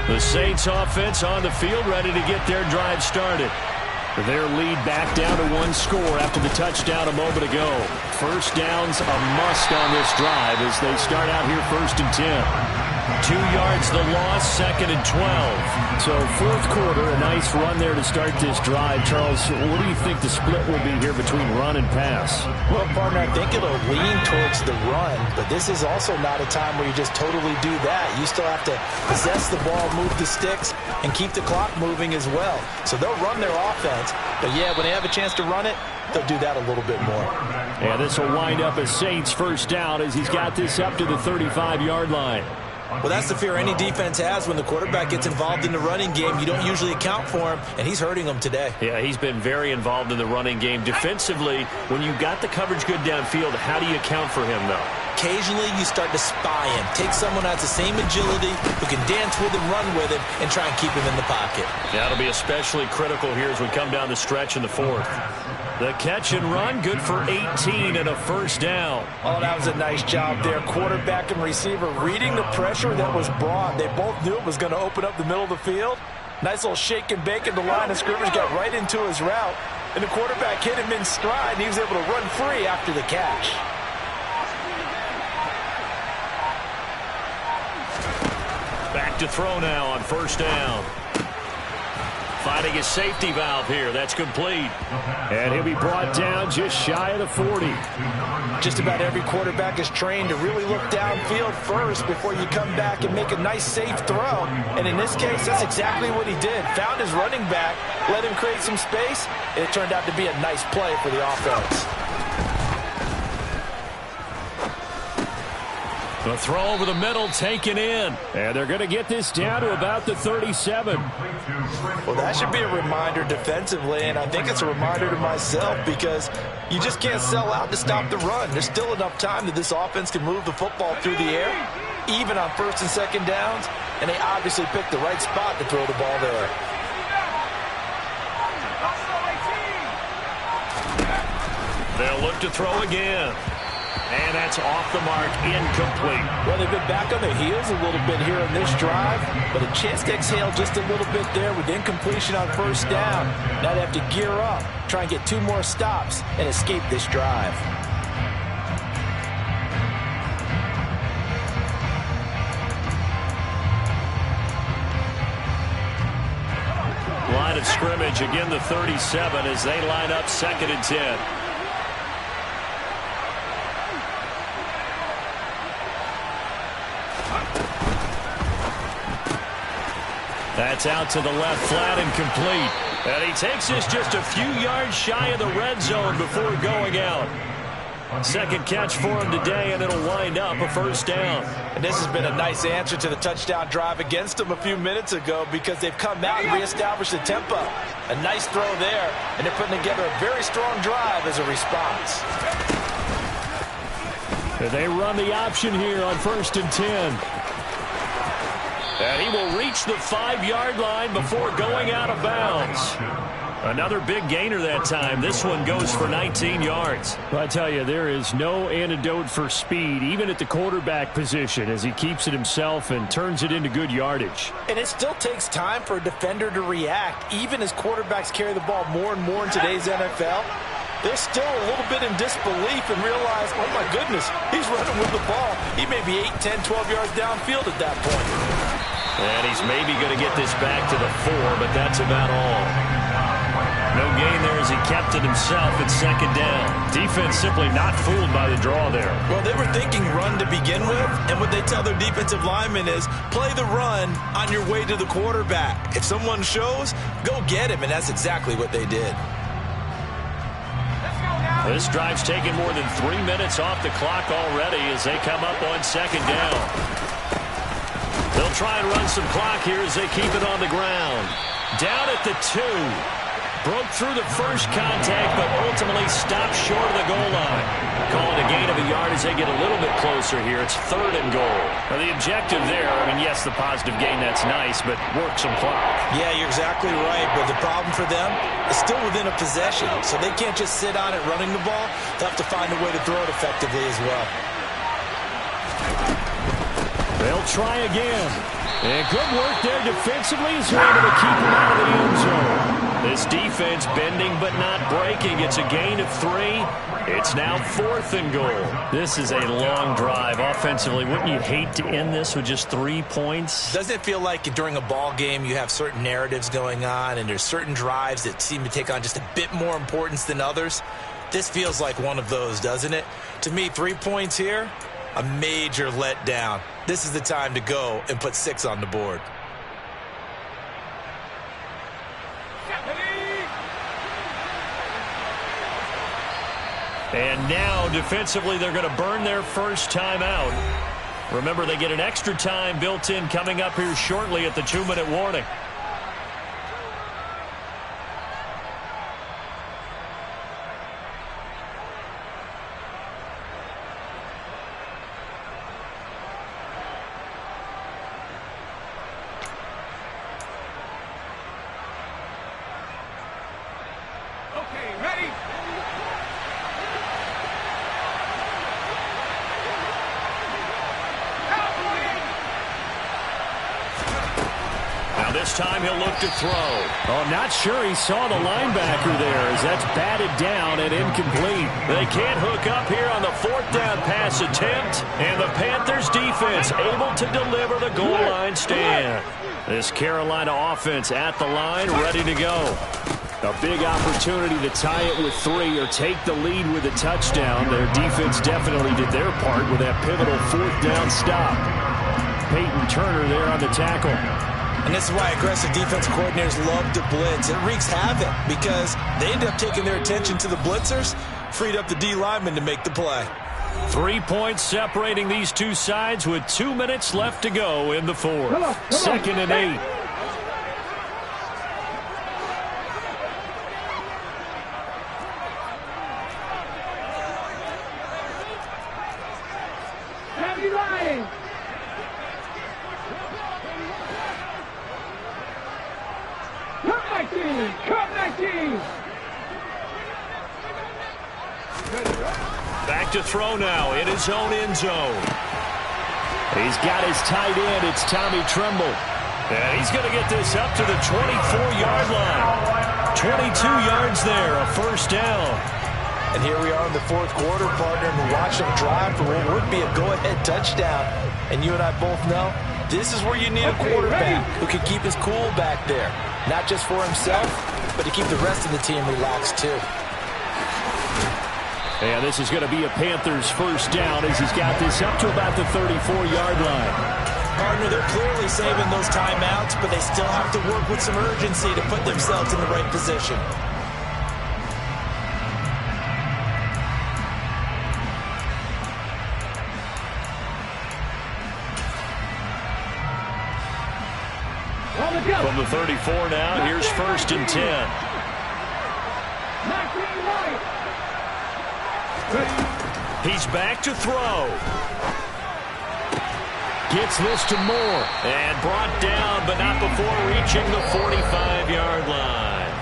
[SPEAKER 2] The Saints offense on the field, ready to get their drive started. Their lead back down to one score after the touchdown a moment ago. First down's a must on this drive as they start out here 1st and 10. 2 yards the loss, 2nd and 12. So fourth quarter, a nice run there to start this drive. Charles, what do you think the split will be here between run and pass?
[SPEAKER 3] Well, partner, I think it'll lean towards the run, but this is also not a time where you just totally do that. You still have to possess the ball, move the sticks, and keep the clock moving as well. So they'll run their offense, but yeah, when they have a chance to run it, they'll do that a little bit more.
[SPEAKER 2] Yeah, this will wind up as Saints first down as he's got this up to the 35-yard line.
[SPEAKER 4] Well, that's the fear any defense has when the quarterback gets involved in the running game. You don't usually account for him, and he's hurting them today.
[SPEAKER 2] Yeah, he's been very involved in the running game. Defensively, when you got the coverage good downfield, how do you account for him, though?
[SPEAKER 4] Occasionally, you start to spy him. Take someone who has the same agility, who can dance with him, run with him, and try and keep him in the pocket.
[SPEAKER 2] That'll be especially critical here as we come down the stretch in the fourth. The catch and run, good for 18 and a first down.
[SPEAKER 3] Oh, that was a nice job there. Quarterback and receiver reading the pressure that was brought. They both knew it was going to open up the middle of the field. Nice little shake and bake in the line of scrimmage, got right into his route. And the quarterback hit him in stride, and he was able to run free after the catch.
[SPEAKER 2] Back to throw now on first down. Finding a safety valve here. That's complete. And he'll be brought down just shy of the 40.
[SPEAKER 3] Just about every quarterback is trained to really look downfield first before you come back and make a nice, safe throw. And in this case, that's exactly what he did. Found his running back, let him create some space, and it turned out to be a nice play for the offense.
[SPEAKER 2] The throw over the middle taken in. And they're going to get this down to about the 37.
[SPEAKER 3] Well, that should be a reminder defensively, and I think it's a reminder to myself because you just can't sell out to stop the run. There's still enough time that this offense can move the football through the air, even on 1st and 2nd downs, and they obviously picked the right spot to throw the ball there.
[SPEAKER 2] They'll look to throw again. And that's off the mark, incomplete.
[SPEAKER 3] Well, they've been back on their heels a little bit here on this drive, but a chance to exhale just a little bit there with incompletion on 1st down. Now they have to gear up, try and get 2 more stops, and escape this drive.
[SPEAKER 2] Line of scrimmage, again the 37 as they line up 2nd and 10. That's out to the left, flat and complete. And he takes this just a few yards shy of the red zone before going out. Second catch for him today, and it'll wind up a first down.
[SPEAKER 3] And this has been a nice answer to the touchdown drive against them a few minutes ago because they've come out and reestablished the tempo. A nice throw there, and they're putting together a very strong drive as a response.
[SPEAKER 2] They run the option here on 1st and 10. And he will reach the 5-yard line before going out of bounds. Another big gainer that time. This one goes for 19 yards.
[SPEAKER 7] Well, I tell you, there is no antidote for speed, even at the quarterback position, as he keeps it himself and turns it into good yardage.
[SPEAKER 3] And it still takes time for a defender to react, even as quarterbacks carry the ball more and more in today's NFL. They're still a little bit in disbelief and realize, oh my goodness, he's running with the ball. He may be 8, 10, 12 yards downfield at that point.
[SPEAKER 2] And he's maybe going to get this back to the 4, but that's about all. No gain there as he kept it himself at 2nd down. Defense simply not fooled by the draw there.
[SPEAKER 4] Well, they were thinking run to begin with, and what they tell their defensive linemen is play the run on your way to the quarterback. If someone shows, go get him, and that's exactly what they did.
[SPEAKER 2] This drive's taken more than 3 minutes off the clock already as they come up on 2nd down. They'll try and run some clock here as they keep it on the ground. Down at the 2. Broke through the first contact, but ultimately stopped short of the goal line. Call it a gain of a yard as they get a little bit closer here. It's 3rd and goal. Now, the objective there, I mean, yes, the positive gain, that's nice, but work some clock.
[SPEAKER 4] Yeah, you're exactly right, but the problem for them is still within a possession, so they can't just sit on it running the ball. They'll have to find a way to throw it effectively as well.
[SPEAKER 2] They'll try again. And good work there defensively as they're able to keep him out of the end zone. This defense bending but not breaking. It's a gain of 3. It's now 4th and goal. This is a long drive offensively. Wouldn't you hate to end this with just 3 points?
[SPEAKER 4] Doesn't it feel like during a ball game you have certain narratives going on and there's certain drives that seem to take on just a bit more importance than others? This feels like one of those, doesn't it? To me, 3 points here, a major letdown. This is the time to go and put 6 on the board.
[SPEAKER 2] And now, defensively, they're going to burn their first time out. Remember, they get an extra time built in coming up here shortly at the 2-minute warning.
[SPEAKER 6] Okay, ready?
[SPEAKER 2] This time he'll look to throw.
[SPEAKER 7] Oh, not sure he saw the linebacker there as that's batted down and incomplete.
[SPEAKER 2] They can't hook up here on the 4th down pass attempt. And the Panthers defense able to deliver the goal line stand. This Carolina offense at the line, ready to go.
[SPEAKER 7] A big opportunity to tie it with 3 or take the lead with a touchdown. Their defense definitely did their part with that pivotal 4th down stop. Peyton Turner there on the tackle.
[SPEAKER 4] And this is why aggressive defense coordinators love to blitz. It wreaks havoc because they end up taking their attention to the blitzers, freed up the D lineman to make the play.
[SPEAKER 2] 3 points separating these two sides with 2 minutes left to go in the 4th. 2nd and 8.
[SPEAKER 6] Heavy line. Cut 19!
[SPEAKER 2] Back to throw now in his own end zone.
[SPEAKER 7] He's got his tight end. It's Tommy Tremble.
[SPEAKER 2] And he's going to get this up to the 24-yard line. 22 yards there, a first down.
[SPEAKER 3] And here we are in the 4th quarter, partner, and we watch them drive for what would be a go-ahead touchdown. And you and I both know this is where you need a quarterback who can keep his cool back there. Not just for himself, but to keep the rest of the team relaxed too.
[SPEAKER 7] And this is going to be a Panthers first down as he's got this up to about the 34-yard line.
[SPEAKER 4] Partner, they're clearly saving those timeouts, but they still have to work with some urgency to put themselves in the right position.
[SPEAKER 2] From the 34 now, here's 1st and 10. He's back to throw.
[SPEAKER 7] Gets this to Moore.
[SPEAKER 2] And brought down, but not before reaching the 45-yard line.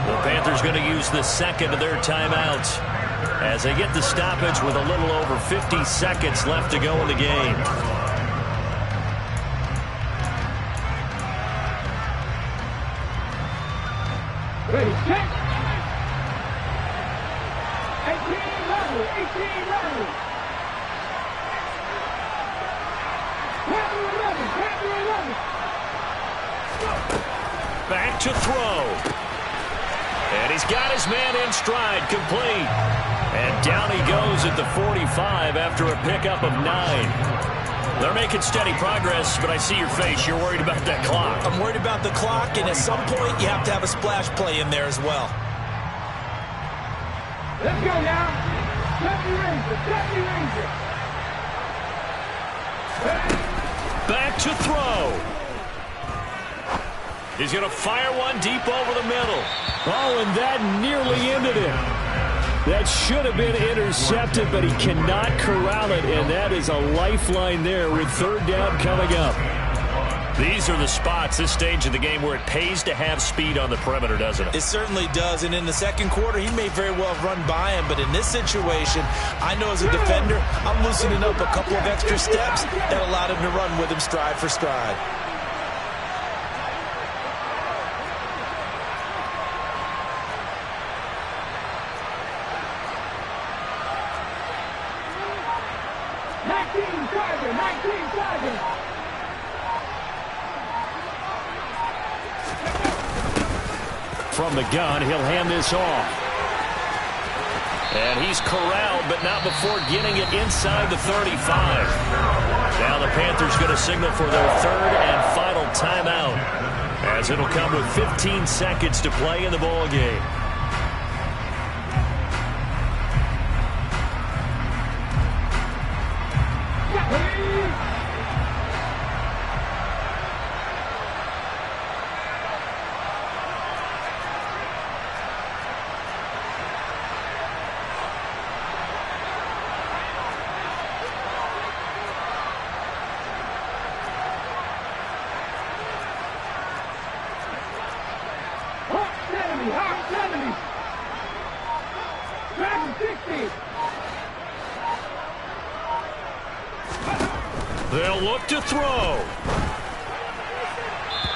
[SPEAKER 2] The Panthers going to use the second of their timeouts as they get the stoppage with a little over 50 seconds left to go in the game.
[SPEAKER 6] Ready, check. 18 level.
[SPEAKER 2] Back to throw. And he's got his man in stride, complete. And down he goes at the 45 after a pickup of 9. They're making steady progress, but I see your face. You're worried about that clock.
[SPEAKER 4] I'm worried about the clock, and at some point you have to have a splash play in there as well.
[SPEAKER 6] Let's go now. Deputy Ranger.
[SPEAKER 2] Back to throw. He's going to fire one deep over the middle.
[SPEAKER 7] Oh, and that nearly ended it. That should have been intercepted, but he cannot corral it, and that is a lifeline there with 3rd down coming up.
[SPEAKER 2] These are the spots, this stage of the game, where it pays to have speed on the perimeter, doesn't it?
[SPEAKER 4] It certainly does, and in the second quarter, he may very well have run by him, but in this situation, I know as a defender, I'm loosening up a couple of extra steps that allowed him to run with him stride for stride.
[SPEAKER 7] From the gun, he'll hand this off.
[SPEAKER 2] And he's corralled, but not before getting it inside the 35. Now the Panthers going to signal for their 3rd and final timeout, as it'll come with 15 seconds to play in the ball game. They'll look to throw.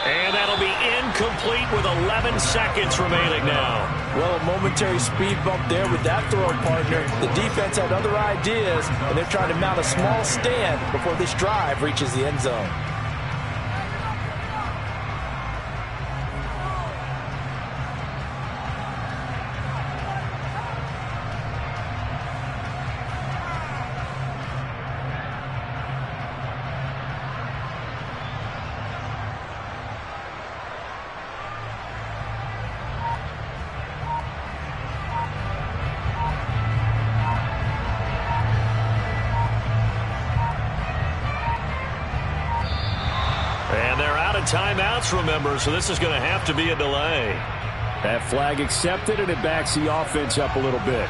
[SPEAKER 2] And that'll be incomplete with 11 seconds remaining now.
[SPEAKER 3] Well, a momentary speed bump there with that throw partner. The defense had other ideas, and they're trying to mount a small stand before this drive reaches the end zone.
[SPEAKER 2] Timeouts, remember, so this is going to have to be a delay.
[SPEAKER 7] That flag accepted, and it backs the offense up a little bit.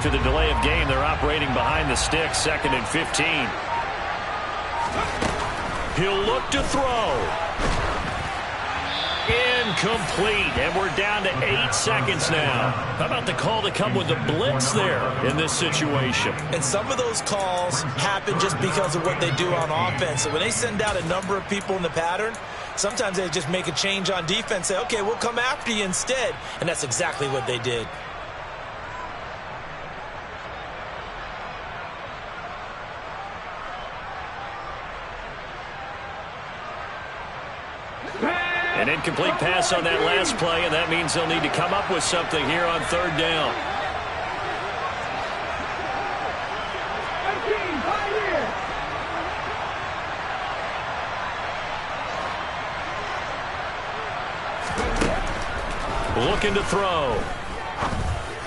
[SPEAKER 2] After the delay of game, they're operating behind the stick, 2nd and 15. He'll look to throw. Incomplete, and we're down to 8 seconds now. How about the call to come with the blitz there in this situation?
[SPEAKER 4] And some of those calls happen just because of what they do on offense. So when they send out a number of people in the pattern, sometimes they just make a change on defense, say, okay, we'll come after you instead. And that's exactly what they did.
[SPEAKER 2] An incomplete pass on that last play, and that means they'll need to come up with something here on third down. Looking to throw.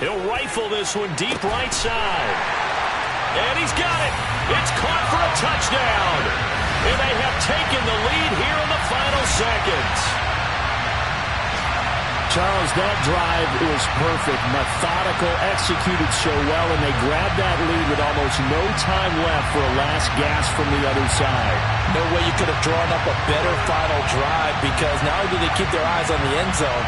[SPEAKER 2] He'll rifle this one deep right side. And he's got it. It's caught for a touchdown. And they have taken the lead here in the final seconds.
[SPEAKER 7] Charles, that drive was perfect. Methodical, executed so well, and they grabbed that lead with almost no time left for a last gasp from the other side.
[SPEAKER 3] No way you could have drawn up a better final drive, because not only did they keep their eyes on the end zone,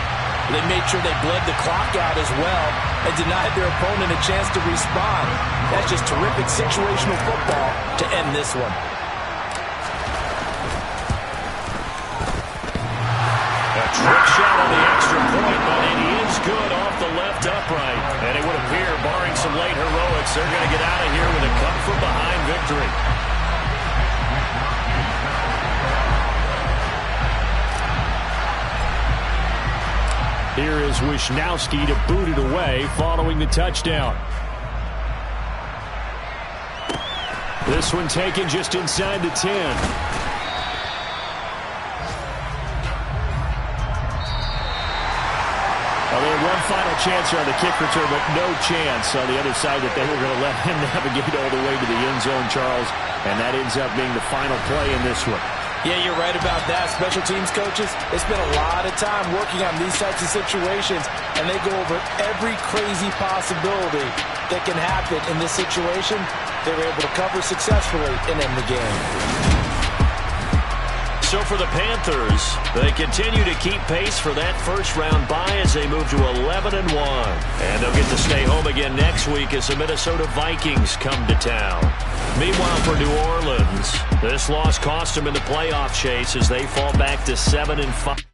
[SPEAKER 3] they made sure they bled the clock out as well and denied their opponent a chance to respond. That's just terrific situational football to end this one.
[SPEAKER 2] A trick shot on the extra point, but it is good off the left upright. And it would appear, barring some late heroics, they're going to get out of here with a come-from-behind victory.
[SPEAKER 7] Here is Wisnowski to boot it away following the touchdown. This one taken just inside the 10. Well, they had one final chance here on the kick return, but no chance on the other side that they were going to let him navigate all the way to the end zone, Charles. And that ends up being the final play in this one.
[SPEAKER 3] Yeah, you're right about that. Special teams coaches, they spend a lot of time working on these types of situations, and they go over every crazy possibility that can happen in this situation. They were able to cover successfully and end the game.
[SPEAKER 2] So for the Panthers, they continue to keep pace for that first-round bye as they move to 11-1. And they'll get to stay home again next week as the Minnesota Vikings come to town. Meanwhile, for New Orleans, this loss cost them in the playoff chase as they fall back to 7-5.